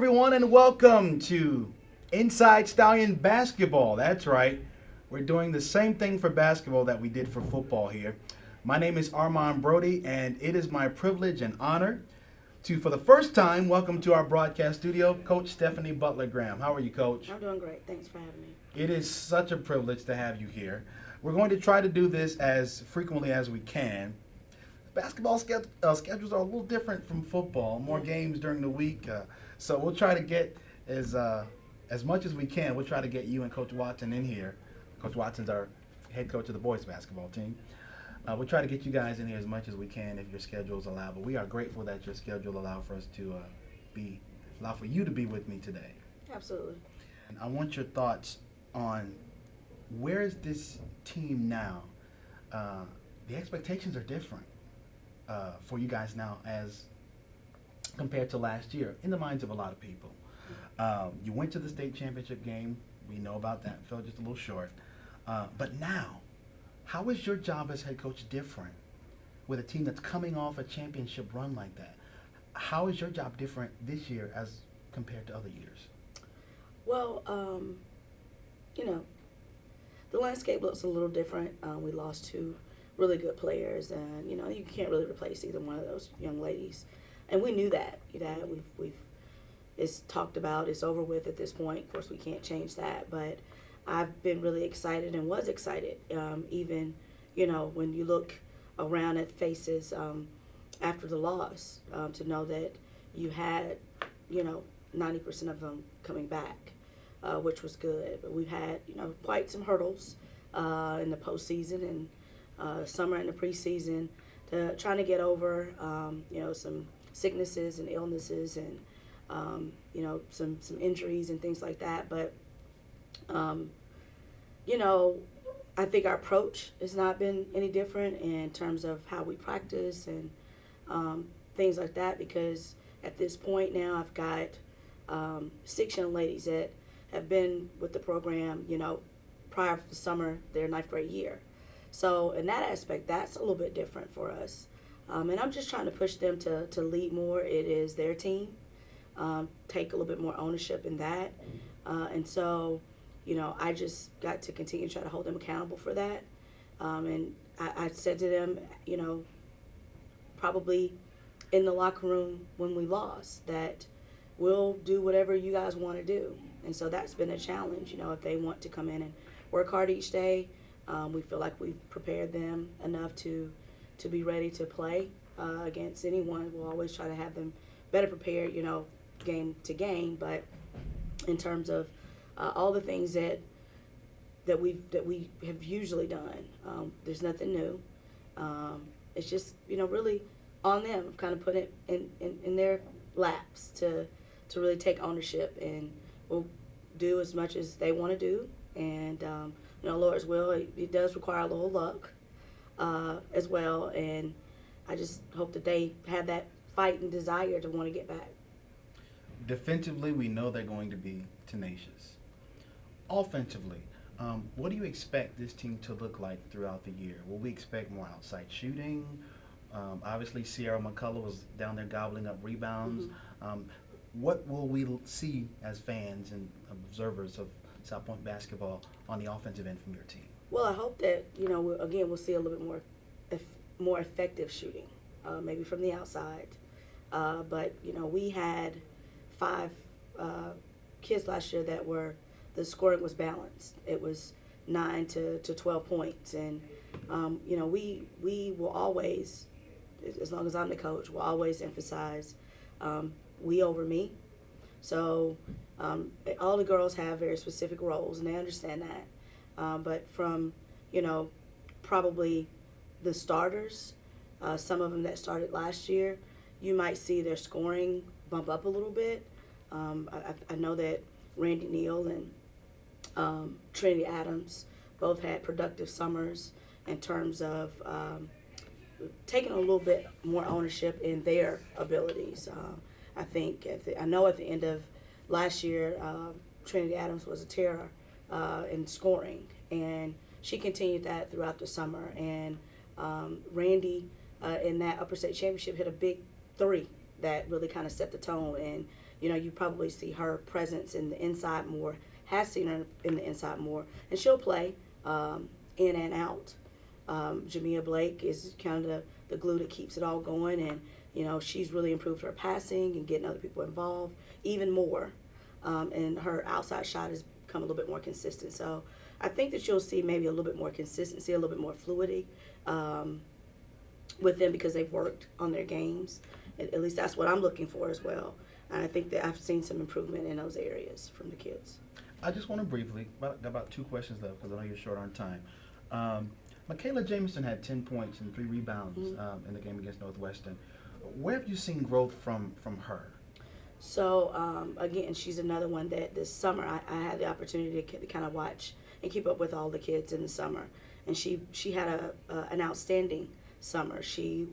everyone, and welcome to Inside Stallion Basketball. That's right. We're doing the same thing for basketball that we did for football here. My name is Armand Broady, and it is my privilege and honor to, for the first time, welcome to our broadcast studio, Coach Stephanie Butler-Graham. How are you, Coach? I'm doing great. Thanks for having me. It is such a privilege to have you here. We're going to try to do this as frequently as we can. Basketball schedules are a little different from football. More games during the week, so we'll try to get as much as we can. We'll try to get you and Coach Watson in here. Coach Watson's our head coach of the boys basketball team. We'll try to get you guys in here as much as we can if your schedules allow. But we are grateful that your schedule allowed for us to allow for you to be with me today. Absolutely. And I want your thoughts on where is this team now. The expectations are different for you guys now as compared to last year in the minds of a lot of people. You went to the state championship game. We know about that. Fell just a little short. But now, how is your job as head coach different with a team that's coming off a championship run like that? How is your job different this year as compared to other years? Well, the landscape looks a little different. We lost two really good players, and you can't really replace either one of those young ladies. And we knew that. We've it's talked about. It's over with at this point. Of course, we can't change that, but I've been really excited and was excited. Even when you look around at faces after the loss, to know that you had 90% of them coming back, which was good. But we've had quite some hurdles in the postseason and summer and the preseason to trying to get over some sicknesses and illnesses and some injuries and things like that. But I think our approach has not been any different in terms of how we practice and things like that, because at this point now I've got 6 young ladies that have been with the program prior to the summer, their 9th grade year. So in that aspect, that's a little bit different for us. And I'm just trying to push them to lead more. It is their team. Take a little bit more ownership in that. And so, I just got to continue to try to hold them accountable for that. And I said to them, probably in the locker room when we lost, that we'll do whatever you guys want to do. And so that's been a challenge, if they want to come in and work hard each day. We feel like we've prepared them enough to be ready to play against anyone. We'll always try to have them better prepared, game to game. But in terms of all the things that we have usually done, there's nothing new. It's just really on them. Kind of put it in their laps to really take ownership, and we'll do as much as they want to do. And Lord's will, it does require a little luck as well. And I just hope that they have that fight and desire to want to get back. Defensively, we know they're going to be tenacious. Offensively, what do you expect this team to look like throughout the year? Will we expect more outside shooting? Obviously, Sierra McCullough was down there gobbling up rebounds. Mm-hmm. What will we see as fans and observers of South Point basketball on the offensive end from your team? Well, I hope that, we'll see a little bit more effective shooting, maybe from the outside. But, we had 5 kids last year that the scoring was balanced. It was 9 to 12 points. And, we will always, as long as I'm the coach, will always emphasize we over me. So all the girls have very specific roles, and they understand that. But from, probably the starters, some of them that started last year, you might see their scoring bump up a little bit. I know that Randy Neal and Trinity Adams both had productive summers in terms of taking a little bit more ownership in their abilities. I think I know at the end of last year, Trinity Adams was a terror in scoring, and she continued that throughout the summer. And Randy in that Upper State Championship hit a big 3 that really kind of set the tone. And you probably see her presence in the inside more, has seen her in the inside more, and she'll play in and out. Jamia Blake is kind of the glue that keeps it all going, and she's really improved her passing and getting other people involved even more, and her outside shot has become a little bit more consistent. So I think that you'll see maybe a little bit more consistency, a little bit more fluidity with them because they've worked on their games. At least that's what I'm looking for as well. And I think that I've seen some improvement in those areas from the kids. I just want to briefly, about 2 questions left because I know you're short on time. Michaela Jamison had 10 points and 3 rebounds in the game against Northwestern. Where have you seen growth from her? So, again, she's another one that this summer I had the opportunity to kind of watch and keep up with all the kids in the summer. And she had an outstanding summer. She,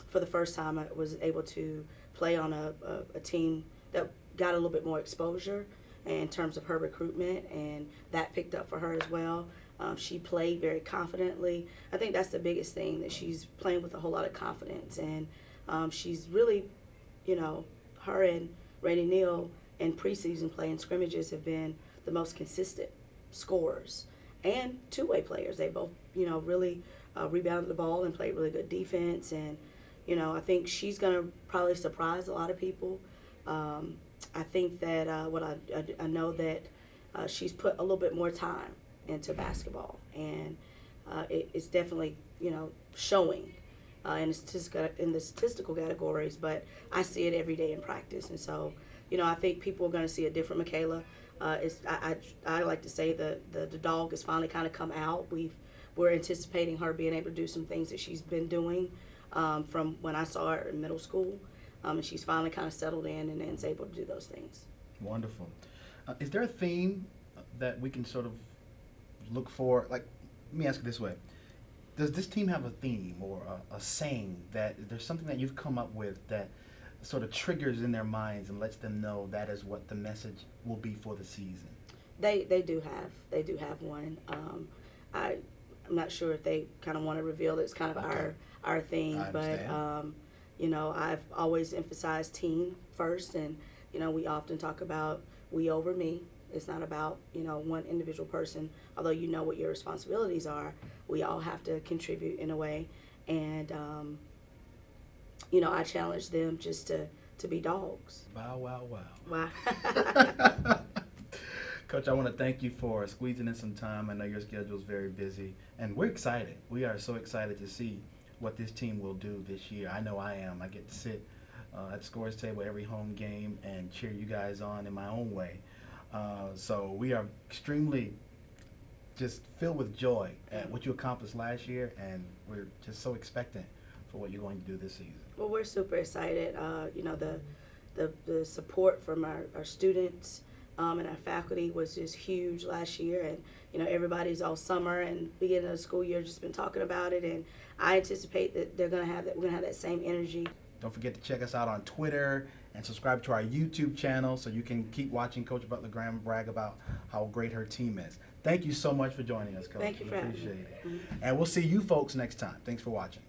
for the first time, was able to play on a team that got a little bit more exposure in terms of her recruitment, and that picked up for her as well. She played very confidently. I think that's the biggest thing, that she's playing with a whole lot of confidence. And she's really, her and Randy Neal in preseason play and scrimmages have been the most consistent scorers and two-way players. They both, really rebounded the ball and played really good defense. And, I think she's going to probably surprise a lot of people. I think that I know that she's put a little bit more time into basketball, and it's definitely, showing in the statistical categories, but I see it every day in practice. And so, I think people are going to see a different Michaela. I like to say the dog has finally kind of come out. We're anticipating her being able to do some things that she's been doing from when I saw her in middle school, and she's finally kind of settled in and is able to do those things. Wonderful. Is there a theme that we can sort of look for? Like, let me ask it this way. Does this team have a theme or a saying that there's something that you've come up with that sort of triggers in their minds and lets them know that is what the message will be for the season? They do have one. I'm not sure if they kind of want to reveal it. It's kind of our thing, but I've always emphasized team first, and we often talk about we over me. It's not about one individual person. Although what your responsibilities are, we all have to contribute in a way. And I challenge them just to be dogs. Wow, wow, wow. Wow. Coach, I want to thank you for squeezing in some time. I know your schedule is very busy, and we're excited. We are so excited to see what this team will do this year. I know I am. I get to sit at the scores table every home game and cheer you guys on in my own way. So we are extremely just filled with joy at what you accomplished last year, and we're just so expectant for what you're going to do this season. Well, we're super excited. The support from our students and our faculty was just huge last year, and everybody's all summer and beginning of the school year just been talking about it, and I anticipate that we're gonna have that same energy. Don't forget to check us out on Twitter and subscribe to our YouTube channel so you can keep watching Coach Butler-Graham brag about how great her team is. Thank you so much for joining us, Coach. Thank you for having me. Appreciate it. And we'll see you folks next time. Thanks for watching.